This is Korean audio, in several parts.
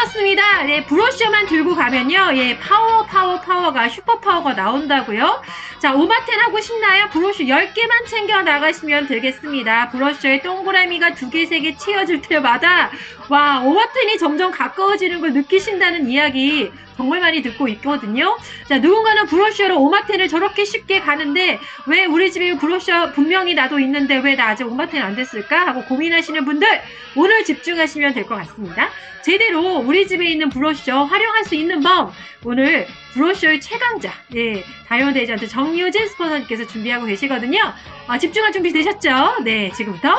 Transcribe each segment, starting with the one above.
들으셨습니다. 네, 브로셔만 들고 가면요. 예, 파워가, 슈퍼파워가 나온다고요. 자, 오마텐 하고 싶나요? 브로셔 10개만 챙겨 나가시면 되겠습니다. 브로셔에 동그라미가 2개, 3개 치여질 때마다, 와, 오마텐이 점점 가까워지는 걸 느끼신다는 이야기 정말 많이 듣고 있거든요. 자, 누군가는 브로셔로 오마텐을 저렇게 쉽게 가는데, 왜 우리 집에 브로셔 분명히 나도 있는데 왜 나 아직 오마텐 안 됐을까? 하고 고민하시는 분들, 오늘 집중하시면 될 것 같습니다. 제대로 우리 집에 있는 브러쉬 활용할 수 있는 법 오늘 브러쉬의 최강자 다이아몬드 에이전트 정유진 스포너님께서 준비하고 계시거든요. 집중할 준비 되셨죠? 네, 지금부터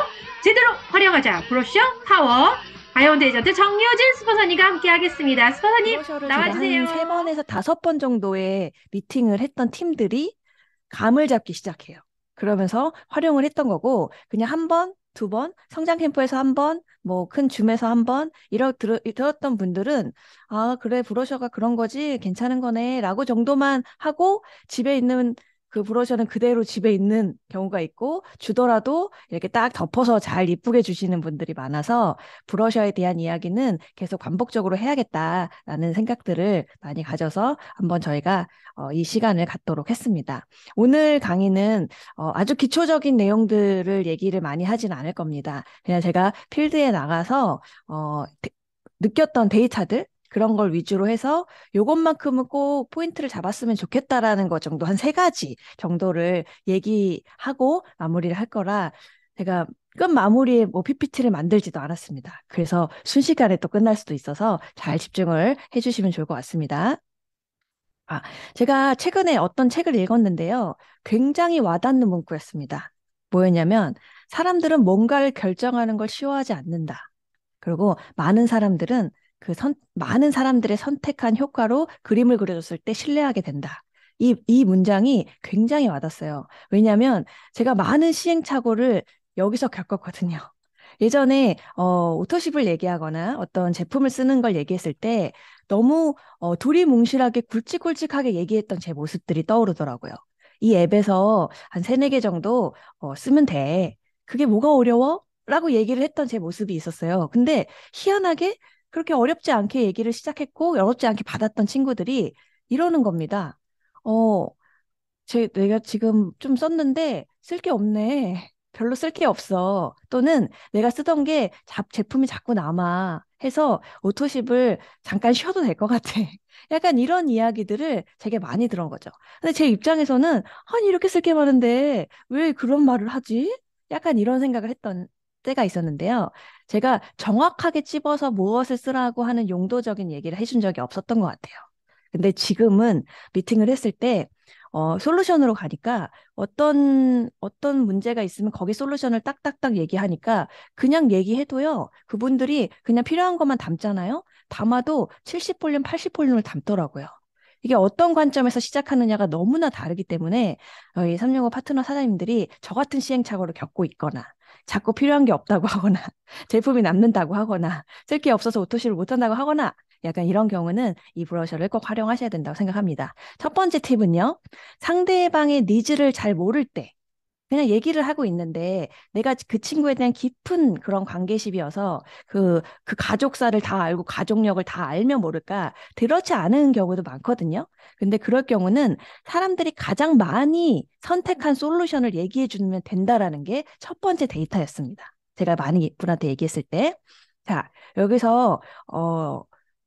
제대로 활용하자 브러쉬 파워 다이아몬드 에이전트 정유진 스포너님과 함께 하겠습니다. 스포너님 브러셔를 제가 나와주세요. 한 3번에서 5번 정도의 미팅을 했던 팀들이 감을 잡기 시작해요. 그러면서 활용을 했던 거고, 그냥 한 번, 두 번, 성장 캠프에서 한 번, 뭐 큰 줌에서 한 번, 들었던 분들은, 아, 그래, 브러셔가 그런 거지, 괜찮은 거네, 라고 정도만 하고, 집에 있는 그 브러셔는 그대로 집에 있는 경우가 있고, 주더라도 이렇게 딱 덮어서 잘 이쁘게 주시는 분들이 많아서, 브러셔에 대한 이야기는 계속 반복적으로 해야겠다라는 생각들을 많이 가져서 한번 저희가 이 시간을 갖도록 했습니다. 오늘 강의는 아주 기초적인 내용들을 얘기를 많이 하진 않을 겁니다. 그냥 제가 필드에 나가서 느꼈던 데이터들 그런 걸 위주로 해서 요것만큼은 꼭 포인트를 잡았으면 좋겠다라는 것 정도 한 3가지 정도를 얘기하고 마무리를 할 거라 제가 끝 마무리에 뭐 PPT를 만들지도 않았습니다. 그래서 순식간에 또 끝날 수도 있어서 잘 집중을 해주시면 좋을 것 같습니다. 아, 제가 최근에 어떤 책을 읽었는데요. 굉장히 와닿는 문구였습니다. 뭐였냐면, 사람들은 뭔가를 결정하는 걸 쉬워하지 않는다. 그리고 많은 사람들의 선택한 효과로 그림을 그려줬을 때 신뢰하게 된다. 이 문장이 굉장히 와닿았어요. 왜냐하면 제가 많은 시행착오를 여기서 겪었거든요. 예전에 오토십을 얘기하거나 어떤 제품을 쓰는 걸 얘기했을 때 너무 두리뭉실하게 굵직굵직하게 얘기했던 제 모습들이 떠오르더라고요. 이 앱에서 한 세네 개 정도 쓰면 돼. 그게 뭐가 어려워? 라고 얘기를 했던 제 모습이 있었어요. 근데 희한하게 그렇게 어렵지 않게 얘기를 시작했고 어렵지 않게 받았던 친구들이 이러는 겁니다. 어, 내가 지금 좀 썼는데 쓸 게 없네. 별로 쓸 게 없어. 또는 내가 쓰던 게 제품이 자꾸 남아. 해서 오토십을 잠깐 쉬어도 될 것 같아. 약간 이런 이야기들을 되게 많이 들은 거죠. 근데 제 입장에서는 아니 이렇게 쓸 게 많은데 왜 그런 말을 하지? 약간 이런 생각을 했던 때가 있었는데요. 제가 정확하게 찝어서 무엇을 쓰라고 하는 용도적인 얘기를 해준 적이 없었던 것 같아요. 근데 지금은 미팅을 했을 때 솔루션으로 가니까 어떤 문제가 있으면 거기 솔루션을 딱딱딱 얘기하니까 그냥 얘기해도요, 그분들이 그냥 필요한 것만 담잖아요? 담아도 70볼륨, 80볼륨을 담더라고요. 이게 어떤 관점에서 시작하느냐가 너무나 다르기 때문에 이 365 파트너 사장님들이 저 같은 시행착오를 겪고 있거나 자꾸 필요한 게 없다고 하거나 제품이 남는다고 하거나 쓸 게 없어서 오토시를 못한다고 하거나 약간 이런 경우는 이 브러셔를 꼭 활용하셔야 된다고 생각합니다. 첫 번째 팁은요. 상대방의 니즈를 잘 모를 때 그냥 얘기를 하고 있는데 내가 그 친구에 대한 깊은 그런 관계심이어서 그 가족사를 다 알고 가족력을 다 알면 모를까 그렇지 않은 경우도 많거든요. 근데 그럴 경우는 사람들이 가장 많이 선택한 솔루션을 얘기해 주면 된다라는 게 첫 번째 데이터였습니다. 제가 많이 분한테 얘기했을 때. 자, 여기서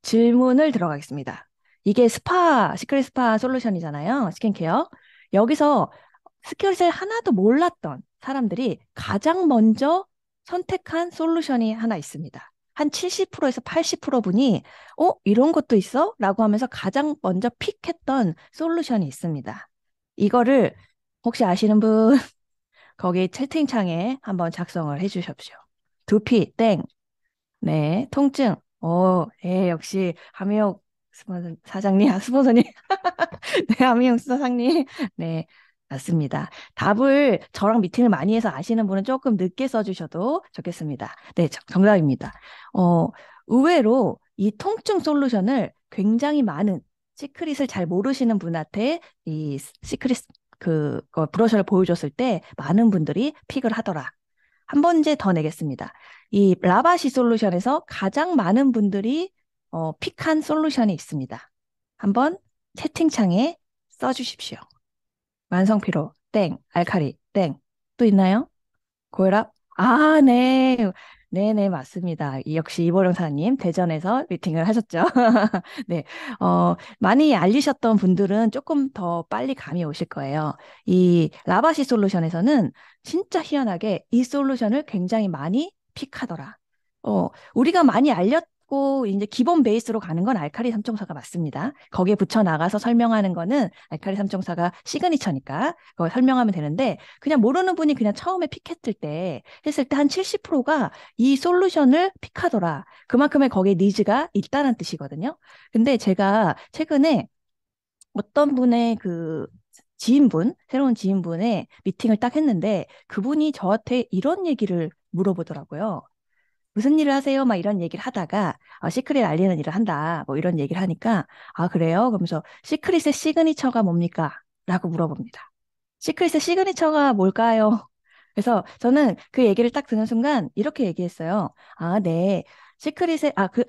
질문을 들어가겠습니다. 이게 시크릿 스파 솔루션이잖아요. 스킨케어. 여기서 스킬을 하나도 몰랐던 사람들이 가장 먼저 선택한 솔루션이 하나 있습니다. 한 70%에서 80% 분이 이런 것도 있어? 라고 하면서 가장 먼저 픽했던 솔루션이 있습니다. 이거를 혹시 아시는 분 거기 채팅창에 한번 작성을 해 주십시오. 두피 땡. 네, 통증. 역시 하미옥 사장님, 스폰서님. 네, 하미영 사장님. 네, 맞습니다. 답을 저랑 미팅을 많이 해서 아시는 분은 조금 늦게 써주셔도 좋겠습니다. 네, 정답입니다. 어, 의외로 이 통증 솔루션을 굉장히 많은 시크릿을 잘 모르시는 분한테 이 시크릿 브러셔를 보여줬을 때 많은 분들이 픽을 하더라. 한 번째 더 내겠습니다. 이 라바시 솔루션에서 가장 많은 분들이 픽한 솔루션이 있습니다. 한번 채팅창에 써주십시오. 만성피로, 땡. 알칼리, 땡. 또 있나요? 고혈압? 아, 네. 네네, 맞습니다. 역시 이보령사님, 대전에서 미팅을 하셨죠? 네. 많이 알리셨던 분들은 조금 더 빨리 감이 오실 거예요. 이 라바시 솔루션에서는 진짜 희한하게 이 솔루션을 굉장히 많이 픽하더라. 우리가 많이 알렸고, 이제 기본 베이스로 가는 건 알칼리 삼총사가 맞습니다. 거기에 붙여 나가서 설명하는 거는 알칼리 삼총사가 시그니처니까 그걸 설명하면 되는데, 그냥 모르는 분이 그냥 처음에 했을 때 한 70%가 이 솔루션을 픽하더라. 그만큼의 거기에 니즈가 있다는 뜻이거든요. 근데 제가 최근에 어떤 분의 새로운 지인분의 미팅을 딱 했는데, 그분이 저한테 이런 얘기를 물어보더라고요. 무슨 일을 하세요? 막 이런 얘기를 하다가, 시크릿 알리는 일을 한다. 뭐 이런 얘기를 하니까, 아, 그래요? 그러면서 시크릿의 시그니처가 뭡니까? 라고 물어봅니다. 시크릿의 시그니처가 뭘까요? 그래서 저는 그 얘기를 딱 듣는 순간 이렇게 얘기했어요. 아, 네.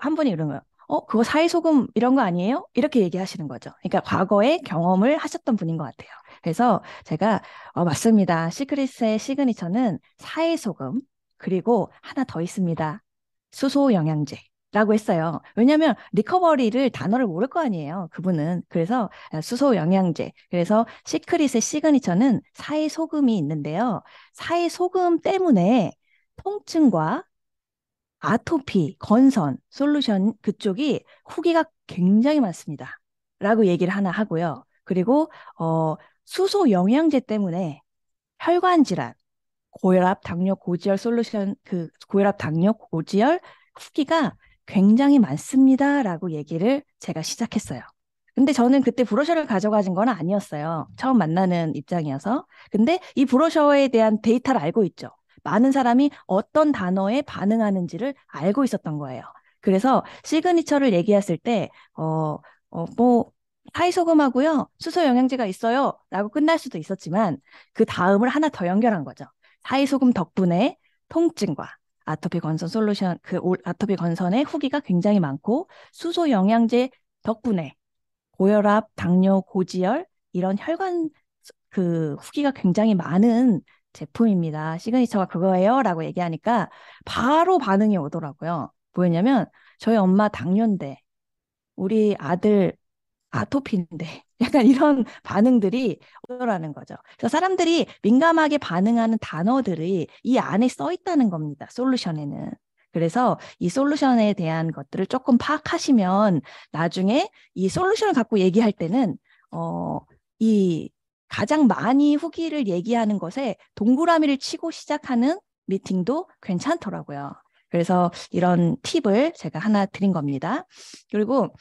한 분이 이런 거예요. 그거 사이소금 이런 거 아니에요? 이렇게 얘기하시는 거죠. 그러니까 과거에 경험을 하셨던 분인 것 같아요. 그래서 제가, 맞습니다. 시크릿의 시그니처는 사이소금, 그리고 하나 더 있습니다. 수소 영양제. 라고 했어요. 왜냐하면 리커버리를 단어를 모를 거 아니에요. 그분은. 그래서 수소 영양제. 그래서 시크릿의 시그니처는 사이소금이 있는데요. 사이소금 때문에 통증과 아토피, 건선, 솔루션 그쪽이 후기가 굉장히 많습니다. 라고 얘기를 하나 하고요. 그리고 수소 영양제 때문에 혈관 질환, 고혈압, 당뇨, 고지혈 고혈압, 당뇨, 고지혈 후기가 굉장히 많습니다라고 얘기를 제가 시작했어요. 근데 저는 그때 브로셔를 가져가진 건 아니었어요. 처음 만나는 입장이어서. 근데 이 브로셔에 대한 데이터를 알고 있죠. 많은 사람이 어떤 단어에 반응하는지를 알고 있었던 거예요. 그래서 시그니처를 얘기했을 때, 뭐, 하이소금하고요, 수소 영양제가 있어요. 라고 끝날 수도 있었지만, 그 다음을 하나 더 연결한 거죠. 하이소금 덕분에 통증과 아토피 건선 아토피 건선의 후기가 굉장히 많고, 수소 영양제 덕분에 고혈압, 당뇨, 고지혈 이런 혈관 후기가 굉장히 많은 제품입니다. 시그니처가 그거예요? 라고 얘기하니까 바로 반응이 오더라고요. 뭐였냐면 저희 엄마 당뇨인데 우리 아들 아토피인데 약간 이런 반응들이 오더라는 거죠. 그래서 사람들이 민감하게 반응하는 단어들이 이 안에 써 있다는 겁니다. 솔루션에는. 그래서 이 솔루션에 대한 것들을 조금 파악하시면 나중에 이 솔루션을 갖고 얘기할 때는 이 가장 많이 후기를 얘기하는 것에 동그라미를 치고 시작하는 미팅도 괜찮더라고요. 그래서 이런 팁을 제가 하나 드린 겁니다. 그리고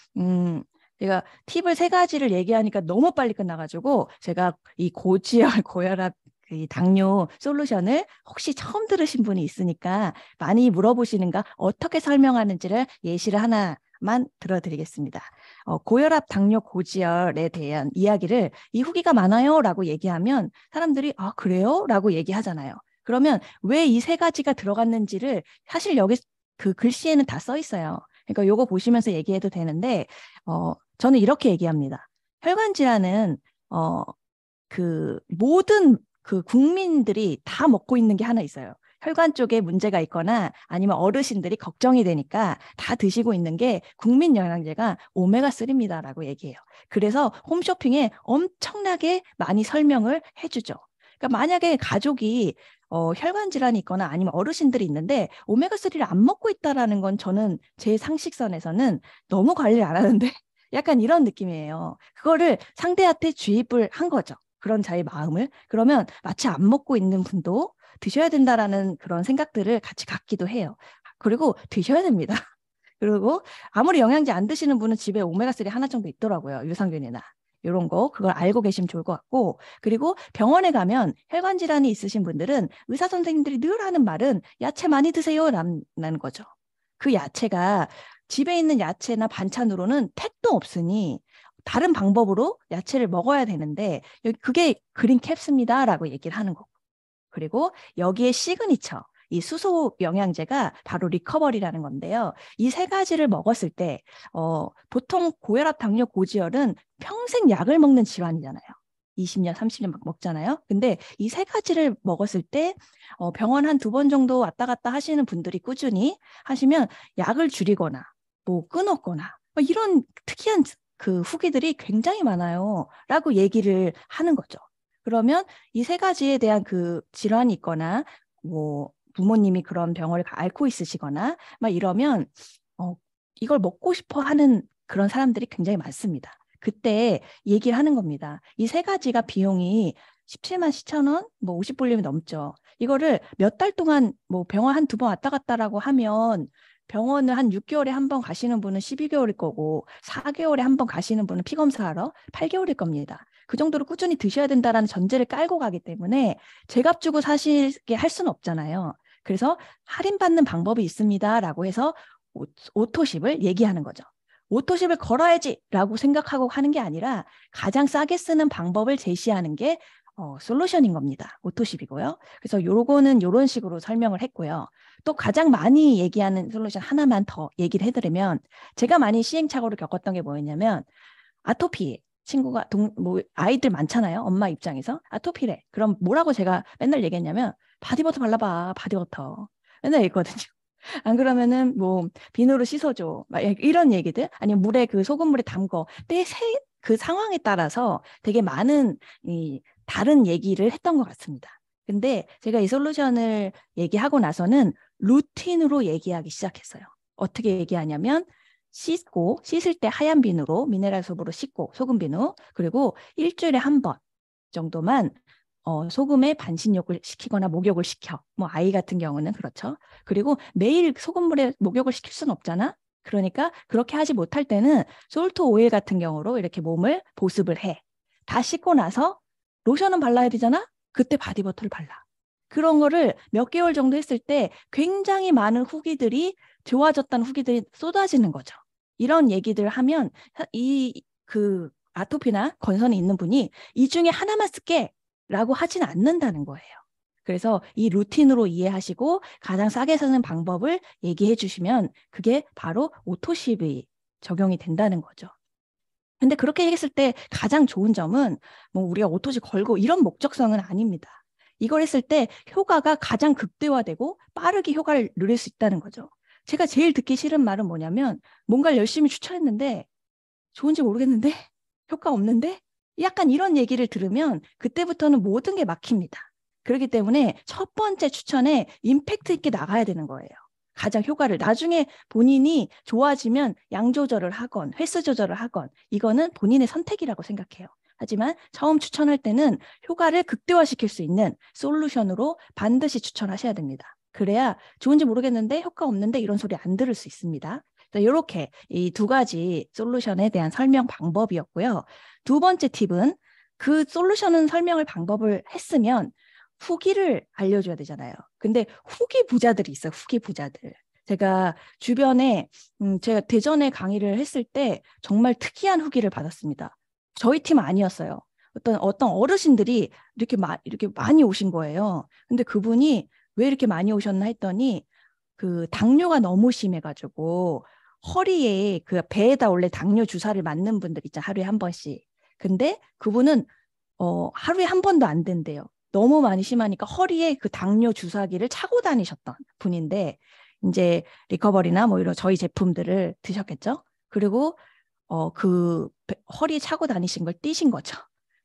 제가 팁을 세 가지를 얘기하니까 너무 빨리 끝나가지고 제가 이 고지혈, 고혈압, 이 당뇨 솔루션을 혹시 처음 들으신 분이 있으니까 많이 물어보시는가 어떻게 설명하는지를 예시를 하나만 들어드리겠습니다. 고혈압, 당뇨, 고지혈에 대한 이야기를 이 후기가 많아요 라고 얘기하면 사람들이 아 그래요? 라고 얘기하잖아요. 그러면 왜 이 세 가지가 들어갔는지를 사실 여기 그 글씨에는 다 써 있어요. 그러니까 요거 보시면서 얘기해도 되는데 저는 이렇게 얘기합니다. 혈관 질환은 모든 국민들이 다 먹고 있는 게 하나 있어요. 혈관 쪽에 문제가 있거나 아니면 어르신들이 걱정이 되니까 다 드시고 있는 게 국민 영양제가 오메가3입니다라고 얘기해요. 그래서 홈쇼핑에 엄청나게 많이 설명을 해주죠. 그러니까 만약에 가족이 혈관 질환이 있거나 아니면 어르신들이 있는데 오메가3를 안 먹고 있다라는 건 저는 제 상식선에서는 너무 관리를 안 하는데 약간 이런 느낌이에요. 그거를 상대한테 주입을 한 거죠. 그런 자의 마음을. 그러면 마치 안 먹고 있는 분도 드셔야 된다라는 그런 생각들을 같이 갖기도 해요. 그리고 드셔야 됩니다. 그리고 아무리 영양제 안 드시는 분은 집에 오메가3 하나 정도 있더라고요. 유산균이나. 이런 거 그걸 알고 계시면 좋을 것 같고 그리고 병원에 가면 혈관 질환이 있으신 분들은 의사 선생님들이 늘 하는 말은 야채 많이 드세요 라는 거죠. 그 야채가 집에 있는 야채나 반찬으로는 택도 없으니 다른 방법으로 야채를 먹어야 되는데 그게 그린 캡스입니다라고 얘기를 하는 거고 그리고 여기에 시그니처 이 수소 영양제가 바로 리커버리라는 건데요. 이 세 가지를 먹었을 때 보통 고혈압, 당뇨, 고지혈은 평생 약을 먹는 질환이잖아요. 20년, 30년 막 먹잖아요. 근데 이 세 가지를 먹었을 때 병원 한 2번 정도 왔다 갔다 하시는 분들이 꾸준히 하시면 약을 줄이거나 뭐 끊었거나 뭐 이런 특이한 그 후기들이 굉장히 많아요. 라고 얘기를 하는 거죠. 그러면 이 세 가지에 대한 그 질환이 있거나 뭐 부모님이 그런 병을 앓고 있으시거나 막 이러면 이걸 먹고 싶어 하는 그런 사람들이 굉장히 많습니다. 그때 얘기를 하는 겁니다. 이 세 가지가 비용이 17만 7천 원, 뭐 50불림이 넘죠. 이거를 몇 달 동안 뭐 병원 한 2번 왔다 갔다라고 하면 병원을 한 6개월에 한 번 가시는 분은 12개월일 거고 4개월에 한 번 가시는 분은 피검사하러 8개월일 겁니다. 그 정도로 꾸준히 드셔야 된다라는 전제를 깔고 가기 때문에 제값 주고 사시게 할 수는 없잖아요. 그래서 할인받는 방법이 있습니다라고 해서 오토십을 얘기하는 거죠. 오토십을 걸어야지라고 생각하고 하는 게 아니라 가장 싸게 쓰는 방법을 제시하는 게 솔루션인 겁니다. 오토십이고요. 그래서 요거는 이런 식으로 설명을 했고요. 또 가장 많이 얘기하는 솔루션 하나만 더 얘기를 해드리면 제가 많이 시행착오를 겪었던 게 뭐였냐면 아토피 친구가 뭐 아이들 많잖아요. 엄마 입장에서 아토피래. 그럼 뭐라고 제가 맨날 얘기했냐면 바디버터 발라봐. 바디버터. 맨날 얘기했거든요. 안 그러면은 뭐 비누로 씻어줘. 막 이런 얘기들 아니면 물에 그 소금물에 담궈. 그 상황에 따라서 되게 많은 이 다른 얘기를 했던 것 같습니다. 근데 제가 이 솔루션을 얘기하고 나서는 루틴으로 얘기하기 시작했어요. 어떻게 얘기하냐면 씻을 때 하얀 비누로 미네랄 소프로 씻고 소금 비누 그리고 일주일에 한 번 정도만 소금에 반신욕을 시키거나 목욕을 시켜. 뭐 아이 같은 경우는 그렇죠. 그리고 매일 소금물에 목욕을 시킬 수는 없잖아. 그러니까 그렇게 하지 못할 때는 솔트 오일 같은 경우로 이렇게 몸을 보습을 해. 다 씻고 나서 로션은 발라야 되잖아. 그때 바디버터를 발라. 그런 거를 몇 개월 정도 했을 때 굉장히 많은 후기들이 좋아졌다는 후기들이 쏟아지는 거죠. 이런 얘기들 하면 그 아토피나 건선이 있는 분이 이 중에 하나만 쓸게 라고 하진 않는다는 거예요. 그래서 이 루틴으로 이해하시고 가장 싸게 사는 방법을 얘기해 주시면 그게 바로 오토십이 적용이 된다는 거죠. 근데 그렇게 했을 때 가장 좋은 점은 뭐 우리가 오토십 걸고 이런 목적성은 아닙니다. 이걸 했을 때 효과가 가장 극대화되고 빠르게 효과를 누릴 수 있다는 거죠. 제가 제일 듣기 싫은 말은 뭐냐면 뭔가를 열심히 추천했는데 좋은지 모르겠는데 효과 없는데 약간 이런 얘기를 들으면 그때부터는 모든 게 막힙니다. 그렇기 때문에 첫 번째 추천에 임팩트 있게 나가야 되는 거예요. 가장 효과를 나중에 본인이 좋아지면 양 조절을 하건 횟수 조절을 하건 이거는 본인의 선택이라고 생각해요. 하지만 처음 추천할 때는 효과를 극대화시킬 수 있는 솔루션으로 반드시 추천하셔야 됩니다. 그래야 좋은지 모르겠는데 효과 없는데 이런 소리 안 들을 수 있습니다. 이렇게 이 2가지 솔루션에 대한 설명 방법이었고요. 2번째 팁은 그 솔루션은 설명을 방법을 했으면 후기를 알려줘야 되잖아요. 근데 후기 부자들이 있어요. 후기 부자들. 제가 주변에 제가 대전에 강의를 했을 때 정말 특이한 후기를 받았습니다. 저희 팀 아니었어요. 어떤 어르신들이 이렇게 많이 오신 거예요. 근데 그분이 왜 이렇게 많이 오셨나 했더니 그 당뇨가 너무 심해가지고 허리에 그 배에다 원래 당뇨 주사를 맞는 분들 있잖아요. 하루에 한 번씩. 근데 그분은 하루에 한 번도 안 된대요. 너무 많이 심하니까 허리에 그 당뇨 주사기를 차고 다니셨던 분인데 이제 리커버리나 뭐 이런 저희 제품들을 드셨겠죠. 그리고 그 허리에 차고 다니신 걸 띄신 거죠.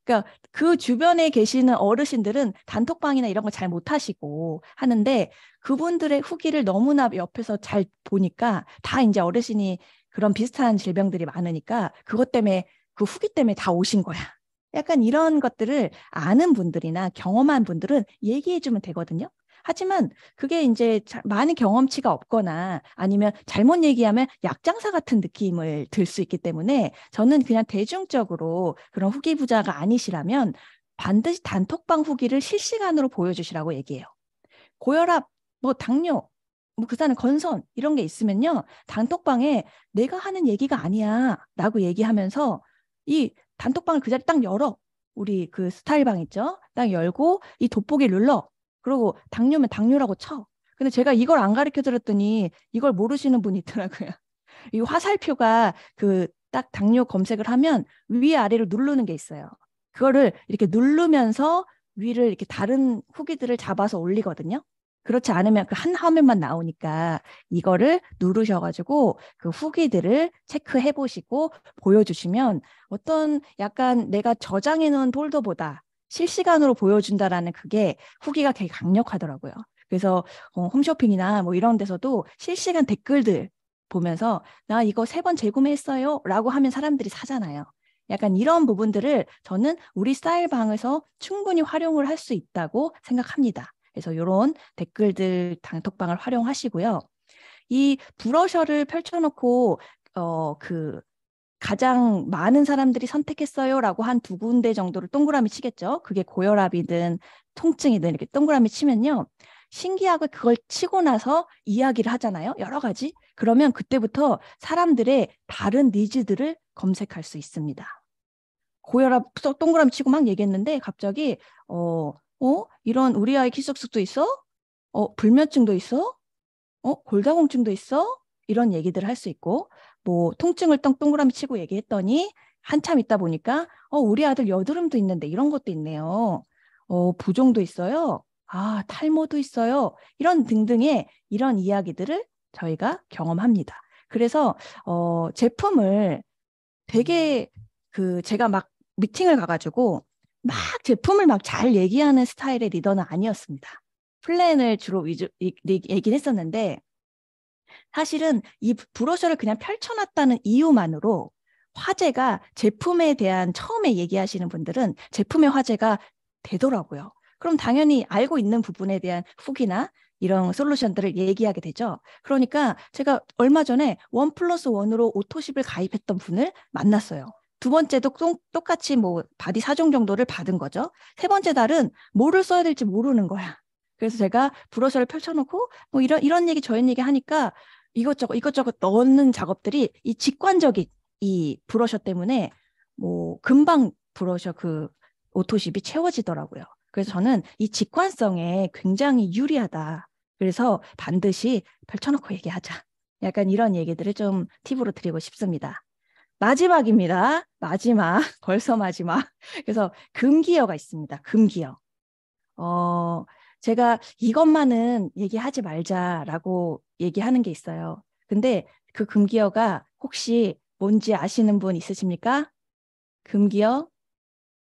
그러니까 그 주변에 계시는 어르신들은 단톡방이나 이런 거 잘 못하시고 하는데 그분들의 후기를 너무나 옆에서 잘 보니까 다 이제 어르신이 그런 비슷한 질병들이 많으니까 그것 때문에 그 후기 때문에 다 오신 거야. 약간 이런 것들을 아는 분들이나 경험한 분들은 얘기해 주면 되거든요. 하지만 그게 이제 많은 경험치가 없거나 아니면 잘못 얘기하면 약장사 같은 느낌을 들 수 있기 때문에 저는 그냥 대중적으로 그런 후기 부자가 아니시라면 반드시 단톡방 후기를 실시간으로 보여주시라고 얘기해요. 고혈압, 뭐 당뇨, 뭐 그다음에 건선 이런 게 있으면요. 단톡방에 내가 하는 얘기가 아니야 라고 얘기하면서 이 단톡방을 그 자리 딱 열어. 우리 그 스타일방 있죠? 딱 열고 이 돋보기 눌러. 그리고 당뇨면 당뇨라고 쳐. 근데 제가 이걸 안 가르쳐 드렸더니 이걸 모르시는 분이 있더라고요. 이 화살표가 그 딱 당뇨 검색을 하면 위아래로 누르는 게 있어요. 그거를 이렇게 누르면서 위를 이렇게 다른 후기들을 잡아서 올리거든요. 그렇지 않으면 그 한 화면만 나오니까 이거를 누르셔가지고 그 후기들을 체크해 보시고 보여주시면 어떤 약간 내가 저장해 놓은 폴더보다 실시간으로 보여준다라는 그게 후기가 되게 강력하더라고요. 그래서 홈쇼핑이나 뭐 이런 데서도 실시간 댓글들 보면서 나 이거 3번 재구매했어요 라고 하면 사람들이 사잖아요. 약간 이런 부분들을 저는 우리 스타일방에서 충분히 활용을 할 수 있다고 생각합니다. 그래서 이런 댓글들 단톡방을 활용하시고요. 이 브러셔를 펼쳐놓고 그 가장 많은 사람들이 선택했어요라고 한 2군데 정도를 동그라미 치겠죠. 그게 고혈압이든 통증이든 이렇게 동그라미 치면요. 신기하게 그걸 치고 나서 이야기를 하잖아요. 여러 가지. 그러면 그때부터 사람들의 다른 니즈들을 검색할 수 있습니다. 고혈압 동그라미 치고 막 얘기했는데 갑자기 이런 우리 아이 키숙숙도 있어? 불면증도 있어? 골다공증도 있어? 이런 얘기들을 할 수 있고 뭐 통증을 동그라미 치고 얘기했더니 한참 있다 보니까 우리 아들 여드름도 있는데 이런 것도 있네요. 부종도 있어요. 아, 탈모도 있어요. 이런 등등의 이런 이야기들을 저희가 경험합니다. 그래서 제품을 되게 제가 막 미팅을 가가지고 막 제품을 막 잘 얘기하는 스타일의 리더는 아니었습니다. 플랜을 주로 얘기를 했었는데 사실은 이 브로셔를 그냥 펼쳐놨다는 이유만으로 화제가 제품에 대한 처음에 얘기하시는 분들은 제품의 화제가 되더라고요. 그럼 당연히 알고 있는 부분에 대한 후기나 이런 솔루션들을 얘기하게 되죠. 그러니까 제가 얼마 전에 1+1으로 오토십을 가입했던 분을 만났어요. 2번째도 똑같이 뭐 바디 4종 정도를 받은 거죠. 3번째 달은 뭐를 써야 될지 모르는 거야. 그래서 제가 브러셔를 펼쳐놓고 뭐 이런 얘기 저런 얘기 하니까 이것저것 넣는 작업들이 이 직관적인 이 브러셔 때문에 뭐 금방 브러셔 그 오토십이 채워지더라고요. 그래서 저는 이 직관성에 굉장히 유리하다. 그래서 반드시 펼쳐놓고 얘기하자. 약간 이런 얘기들을 좀 팁으로 드리고 싶습니다. 마지막입니다. 마지막. 벌써 마지막. 그래서 금기어가 있습니다. 금기어. 제가 이것만은 얘기하지 말자라고 얘기하는 게 있어요. 근데 그 금기어가 혹시 뭔지 아시는 분 있으십니까? 금기어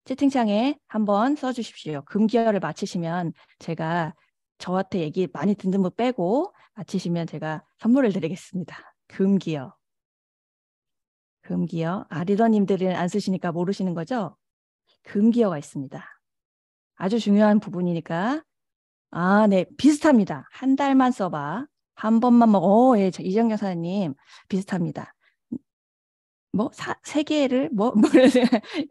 채팅창에 한번 써주십시오. 금기어를 맞히시면 제가 저한테 얘기 많이 듣는 분 빼고 맞히시면 제가 선물을 드리겠습니다. 금기어. 금기어. 리더님들은 안 쓰시니까 모르시는 거죠? 금기어가 있습니다. 아주 중요한 부분이니까 네, 비슷합니다. 한 달만 써봐. 한 번만 먹어. 예, 이정경 사장님, 비슷합니다. 뭐, 3개를,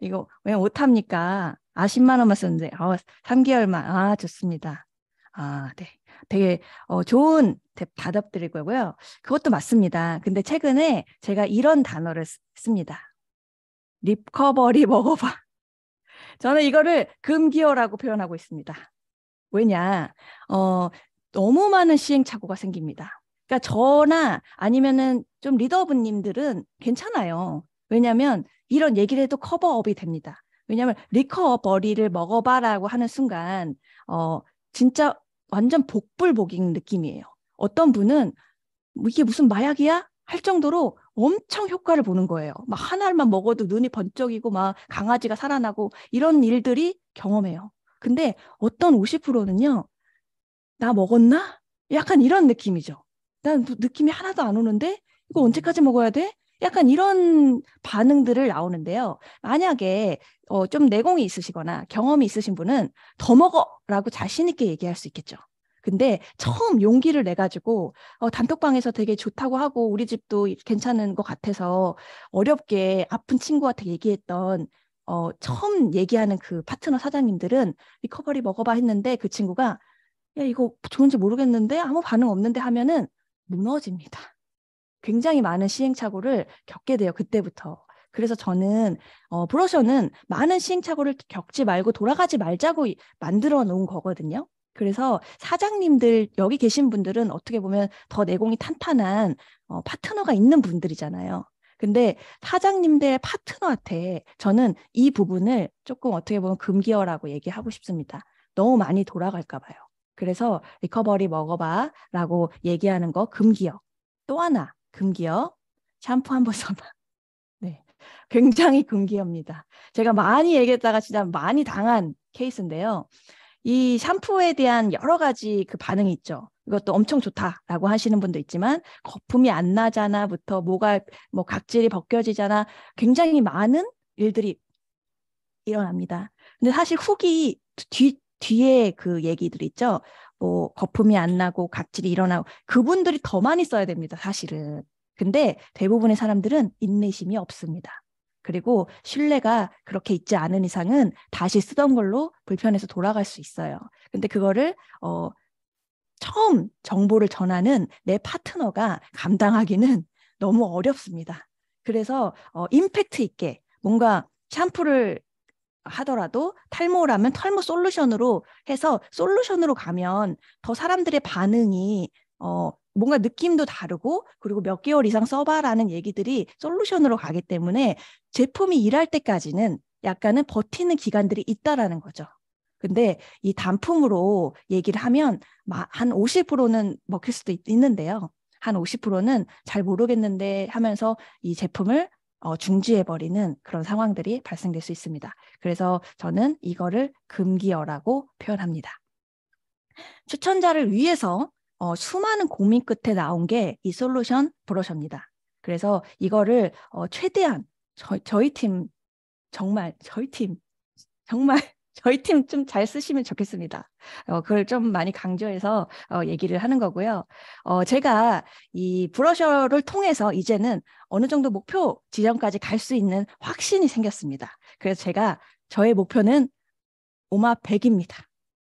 이거 왜 못합니까? 10만 원만 썼는데, 3개월만. 좋습니다. 네. 되게, 좋은 답드릴 거고요. 그것도 맞습니다. 근데 최근에 제가 이런 단어를 씁니다. 리커버리 먹어봐. 저는 이거를 금기어라고 표현하고 있습니다. 왜냐, 너무 많은 시행착오가 생깁니다. 그러니까 저나 아니면은 좀 리더분님들은 괜찮아요. 왜냐하면 이런 얘기를 해도 커버업이 됩니다. 왜냐하면 리커버리를 먹어봐라고 하는 순간, 진짜 완전 복불복인 느낌이에요. 어떤 분은 이게 무슨 마약이야? 할 정도로 엄청 효과를 보는 거예요. 막 한 알만 먹어도 눈이 번쩍이고 막 강아지가 살아나고 이런 일들이 경험해요. 근데 어떤 50%는요, 나 먹었나? 약간 이런 느낌이죠. 난 느낌이 하나도 안 오는데 이거 언제까지 먹어야 돼? 약간 이런 반응들을 나오는데요. 만약에 좀 내공이 있으시거나 경험이 있으신 분은 더 먹어라고 자신 있게 얘기할 수 있겠죠. 근데 처음 용기를 내가지고 단톡방에서 되게 좋다고 하고 우리 집도 괜찮은 것 같아서 어렵게 아픈 친구한테 얘기했던 처음 얘기하는 그 파트너 사장님들은 리커버리 먹어봐 했는데 그 친구가 야, 이거 좋은지 모르겠는데 아무 반응 없는데 하면은 무너집니다. 굉장히 많은 시행착오를 겪게 돼요. 그때부터. 그래서 저는 브로셔는 많은 시행착오를 겪지 말고 돌아가지 말자고 만들어 놓은 거거든요. 그래서 사장님들, 여기 계신 분들은 어떻게 보면 더 내공이 탄탄한 파트너가 있는 분들이잖아요. 근데 사장님들 파트너한테 저는 이 부분을 조금 어떻게 보면 금기어라고 얘기하고 싶습니다. 너무 많이 돌아갈까 봐요. 그래서 리커버리 먹어봐 라고 얘기하는 거 금기어. 또 하나 금기어. 샴푸 한 번 써봐. 네, 굉장히 금기어입니다. 제가 많이 얘기했다가 진짜 많이 당한 케이스인데요. 이 샴푸에 대한 여러 가지 그 반응이 있죠. 이것도 엄청 좋다라고 하시는 분도 있지만 거품이 안 나잖아부터 뭐가 뭐 각질이 벗겨지잖아, 굉장히 많은 일들이 일어납니다. 근데 사실 후기 뒤에 그 얘기들 있죠. 뭐 거품이 안 나고 각질이 일어나고 그분들이 더 많이 써야 됩니다, 사실은. 근데 대부분의 사람들은 인내심이 없습니다. 그리고 신뢰가 그렇게 있지 않은 이상은 다시 쓰던 걸로 불편해서 돌아갈 수 있어요. 근데 그거를 처음 정보를 전하는 내 파트너가 감당하기는 너무 어렵습니다. 그래서 임팩트 있게 뭔가 샴푸를 하더라도 탈모라면 탈모 솔루션으로 해서 솔루션으로 가면 더 사람들의 반응이 뭔가 느낌도 다르고 그리고 몇 개월 이상 써봐라는 얘기들이 솔루션으로 가기 때문에 제품이 일할 때까지는 약간은 버티는 기간들이 있다라는 거죠. 근데 이 단품으로 얘기를 하면 한 50%는 먹힐 수도 있는데요. 한 50%는 잘 모르겠는데 하면서 이 제품을 중지해버리는 그런 상황들이 발생될 수 있습니다. 그래서 저는 이거를 금기어라고 표현합니다. 추천자를 위해서 수많은 고민 끝에 나온 게 이 솔루션 브러셔입니다. 그래서 이거를 최대한 저희 팀 정말 저희 팀 좀 잘 쓰시면 좋겠습니다. 그걸 좀 많이 강조해서 얘기를 하는 거고요. 제가 이 브러셔를 통해서 이제는 어느 정도 목표 지점까지 갈 수 있는 확신이 생겼습니다. 그래서 저의 목표는 오마 100입니다.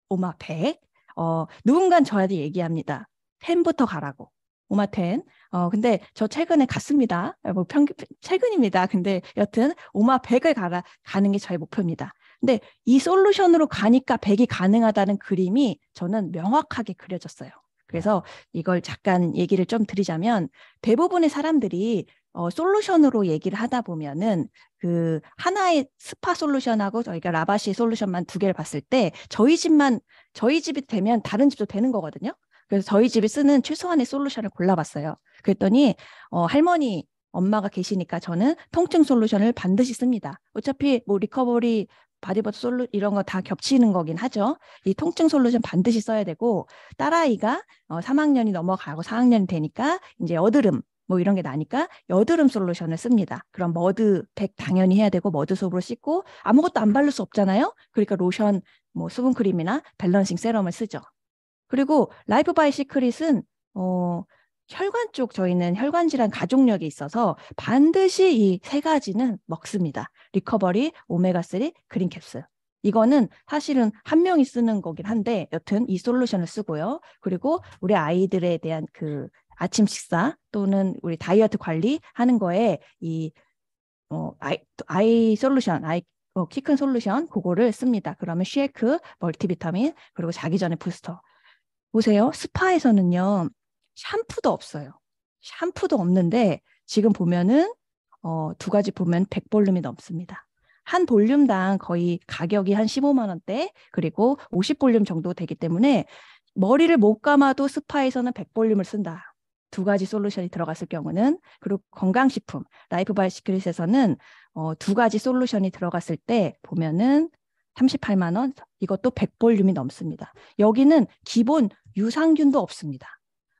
오마 100. 누군간 저한테 얘기합니다. 10부터 가라고. 오마 10. 근데 저 최근에 갔습니다. 최근입니다. 근데 여튼 오마 100을 가는 게 저의 목표입니다. 근데 이 솔루션으로 가니까 100이 가능하다는 그림이 저는 명확하게 그려졌어요. 그래서 이걸 잠깐 얘기를 좀 드리자면 대부분의 사람들이 솔루션으로 얘기를 하다 보면은 그 하나의 스파 솔루션하고 저희가 라바시 솔루션만 두 개를 봤을 때 저희 집이 되면 다른 집도 되는 거거든요. 그래서 저희 집이 쓰는 최소한의 솔루션을 골라봤어요. 그랬더니 할머니, 엄마가 계시니까 저는 통증 솔루션을 반드시 씁니다. 어차피 뭐 리커버리, 바디버터 이런 거 다 겹치는 거긴 하죠. 이 통증 솔루션 반드시 써야 되고 딸아이가 3학년이 넘어가고 4학년이 되니까 이제 여드름 뭐 이런 게 나니까 여드름 솔루션을 씁니다. 그럼 머드팩 당연히 해야 되고 머드솜으로 씻고 아무것도 안 바를 수 없잖아요. 그러니까 로션, 뭐 수분크림이나 밸런싱 세럼을 쓰죠. 그리고 라이프 바이 시크릿은 혈관 쪽 저희는 혈관 질환 가족력이 있어서 반드시 이 세 가지는 먹습니다. 리커버리, 오메가3, 그린 캡슐. 이거는 사실은 한 명이 쓰는 거긴 한데 여튼 이 솔루션을 쓰고요. 그리고 우리 아이들에 대한 그 아침 식사 또는 우리 다이어트 관리하는 거에 이 아이 솔루션, 키 큰 솔루션 그거를 씁니다. 그러면 쉐이크, 멀티비타민 그리고 자기 전에 부스터. 보세요. 스파에서는요. 샴푸도 없어요. 샴푸도 없는데 지금 보면은 두 가지 보면 100볼륨이 넘습니다. 한 볼륨당 거의 가격이 한 15만 원대 그리고 50볼륨 정도 되기 때문에 머리를 못 감아도 스파에서는 100볼륨을 쓴다. 두 가지 솔루션이 들어갔을 경우는. 그리고 건강식품 라이프 바이 시크릿에서는 두 가지 솔루션이 들어갔을 때 보면은 38만 원, 이것도 100볼륨이 넘습니다. 여기는 기본 유산균도 없습니다.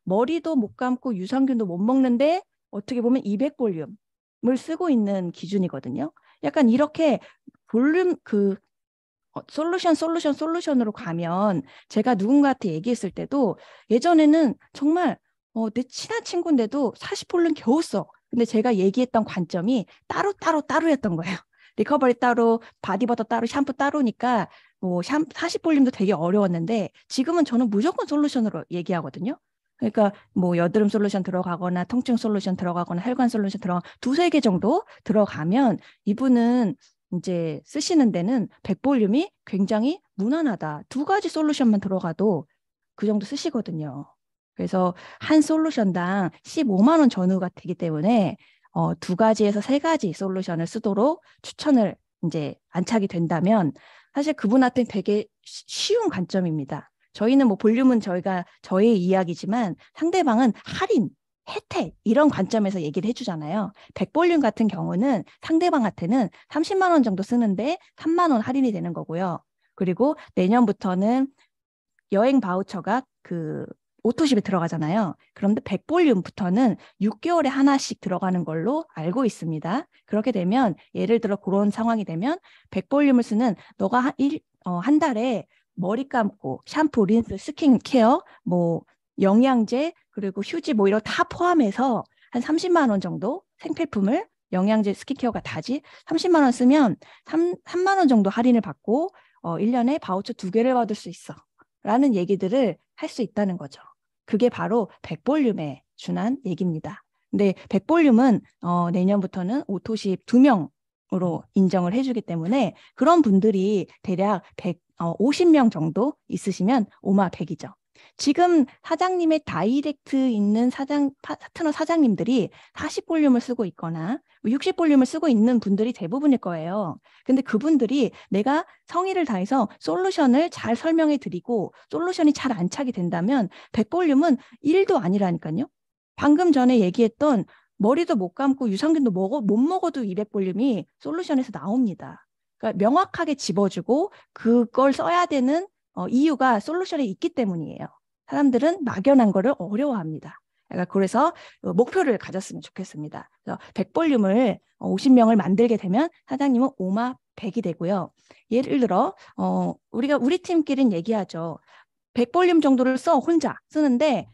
머리도 못 감고 유산균도 못 먹는데 어떻게 보면 200볼륨을 쓰고 있는 기준이거든요. 약간 이렇게 볼륨 솔루션으로 가면 제가 누군가한테 얘기했을 때도 예전에는 정말 내 친한 친구인데도 40볼륨 겨우 써. 근데 제가 얘기했던 관점이 따로였던 거예요. 리커버리 따로, 바디버터 따로, 샴푸 따로니까 뭐 40볼륨도 되게 어려웠는데 지금은 저는 무조건 솔루션으로 얘기하거든요. 그러니까 뭐 여드름 솔루션 들어가거나 통증 솔루션 들어가거나 혈관 솔루션 들어가 두세 개 정도 들어가면 이분은 이제 쓰시는 데는 100볼륨이 굉장히 무난하다. 두 가지 솔루션만 들어가도 그 정도 쓰시거든요. 그래서 한 솔루션당 15만 원 전후가 되기 때문에 두 가지에서 세 가지 솔루션을 쓰도록 추천을 이제 안착이 된다면 사실 그분한테 되게 쉬운 관점입니다. 저희는 뭐 볼륨은 저의 이야기지만 상대방은 할인, 혜택 이런 관점에서 얘기를 해주잖아요. 100볼륨 같은 경우는 상대방한테는 30만 원 정도 쓰는데 3만 원 할인이 되는 거고요. 그리고 내년부터는 여행 바우처가 그 오토십에 들어가잖아요. 그런데 100볼륨부터는 6개월에 하나씩 들어가는 걸로 알고 있습니다. 그렇게 되면 예를 들어 그런 상황이 되면 100볼륨을 쓰는 너가 한 달에 머리 감고 샴푸, 린스, 스킨케어, 뭐 영양제 그리고 휴지 뭐 이런 다 포함해서 한 30만 원 정도 생필품을 영양제, 스킨케어가 다지 30만 원 쓰면 3만 원 정도 할인을 받고 1년에 바우처 2개를 받을 수 있어. 라는 얘기들을 할 수 있다는 거죠. 그게 바로 100볼륨에 준한 얘기입니다. 근데 100볼륨은 내년부터는 오토십 2명으로 인정을 해주기 때문에 그런 분들이 대략 50명 정도 있으시면 오마 100이죠. 지금 사장님의 다이렉트 있는 파트너 사장님들이 40볼륨을 쓰고 있거나 60볼륨을 쓰고 있는 분들이 대부분일 거예요. 근데 그분들이 내가 성의를 다해서 솔루션을 잘 설명해 드리고 솔루션이 잘 안착이 된다면 100볼륨은 1도 아니라니까요. 방금 전에 얘기했던 머리도 못 감고 유산균도 못 먹어도 200볼륨이 솔루션에서 나옵니다. 그러니까 명확하게 집어주고 그걸 써야 되는 이유가 솔루션에 있기 때문이에요. 사람들은 막연한 거를 어려워합니다. 그래서 목표를 가졌으면 좋겠습니다. 그래서 100볼륨을 50명을 만들게 되면 사장님은 오마 100이 되고요. 예를 들어 우리 팀끼리는 얘기하죠. 100볼륨 정도를 혼자 쓰는데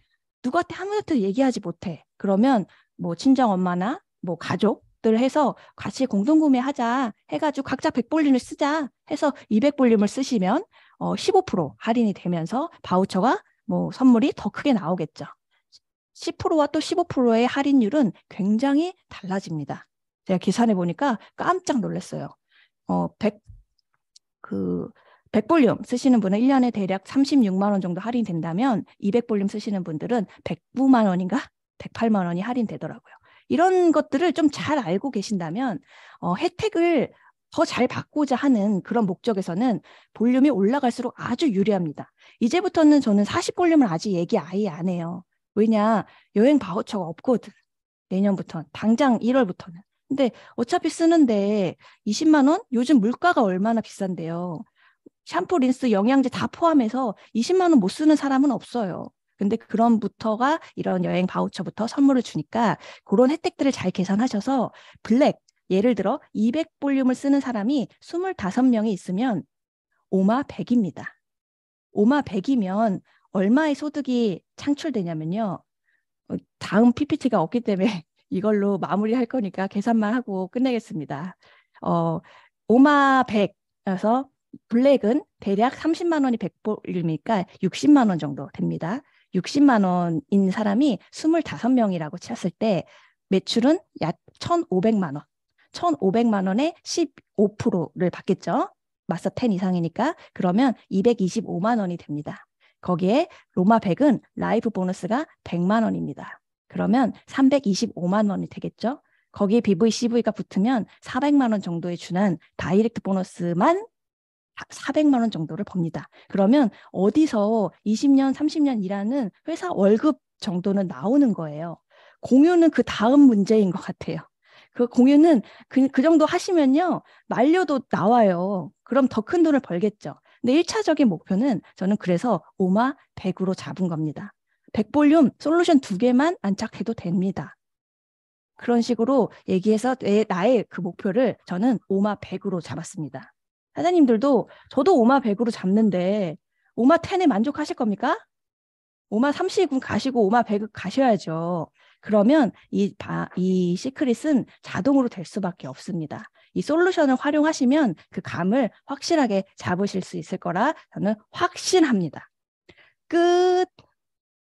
누구한테 아무것도 얘기하지 못해. 그러면 뭐 친정 엄마나 뭐 가족들 해서 같이 공동구매하자 해가지고 각자 100볼륨을 쓰자 해서 200볼륨을 쓰시면 15% 할인이 되면서 바우처가 뭐 선물이 더 크게 나오겠죠. 10%와 또 15%의 할인율은 굉장히 달라집니다. 제가 계산해 보니까 깜짝 놀랐어요. 100볼륨 쓰시는 분은 1년에 대략 36만 원 정도 할인된다면 200볼륨 쓰시는 분들은 109만 원인가? 108만 원이 할인되더라고요. 이런 것들을 좀 잘 알고 계신다면 혜택을 더 잘 받고자 하는 그런 목적에서는 볼륨이 올라갈수록 아주 유리합니다. 이제부터는 저는 40볼륨을 아직 얘기 아예 안 해요. 왜냐? 여행 바우처가 없거든. 내년부터 당장 1월부터는. 근데 어차피 쓰는데 20만 원? 요즘 물가가 얼마나 비싼데요. 샴푸, 린스, 영양제 다 포함해서 20만 원 못 쓰는 사람은 없어요. 근데 그런부터가 이런 여행 바우처부터 선물을 주니까 그런 혜택들을 잘 계산하셔서 블랙, 예를 들어 200볼륨을 쓰는 사람이 25명이 있으면 오마 100입니다. 오마 100이면 얼마의 소득이 창출되냐면요. 다음 PPT가 없기 때문에 이걸로 마무리할 거니까 계산만 하고 끝내겠습니다. 오마 100에서 블랙은 대략 30만 원이 100볼륨이니까 60만 원 정도 됩니다. 60만 원인 사람이 25명이라고 쳤을 때 매출은 약 1,500만 원. 1,500만 원에 15%를 받겠죠. 마스터 10 이상이니까. 그러면 225만 원이 됩니다. 거기에 로마 100은 라이프 보너스가 100만 원입니다. 그러면 325만 원이 되겠죠. 거기에 BVCV가 붙으면 400만 원 정도에 준한 다이렉트 보너스만 400만 원 정도를 법니다. 그러면 어디서 20년, 30년 일하는 회사 월급 정도는 나오는 거예요. 공유는 그 다음 문제인 것 같아요. 그 공유는 그 정도 하시면요. 만료도 나와요. 그럼 더 큰 돈을 벌겠죠. 근데 1차적인 목표는 저는 그래서 오마 100으로 잡은 겁니다. 100볼륨 솔루션 2개만 안착해도 됩니다. 그런 식으로 얘기해서 나의 그 목표를 저는 오마 100으로 잡았습니다. 사장님들도 저도 오마 100으로 잡는데 오마 10에 만족하실 겁니까? 오마 30은 가시고 오마 100 가셔야죠. 그러면 이 시크릿은 자동으로 될 수밖에 없습니다. 이 솔루션을 활용하시면 그 감을 확실하게 잡으실 수 있을 거라 저는 확신합니다. 끝.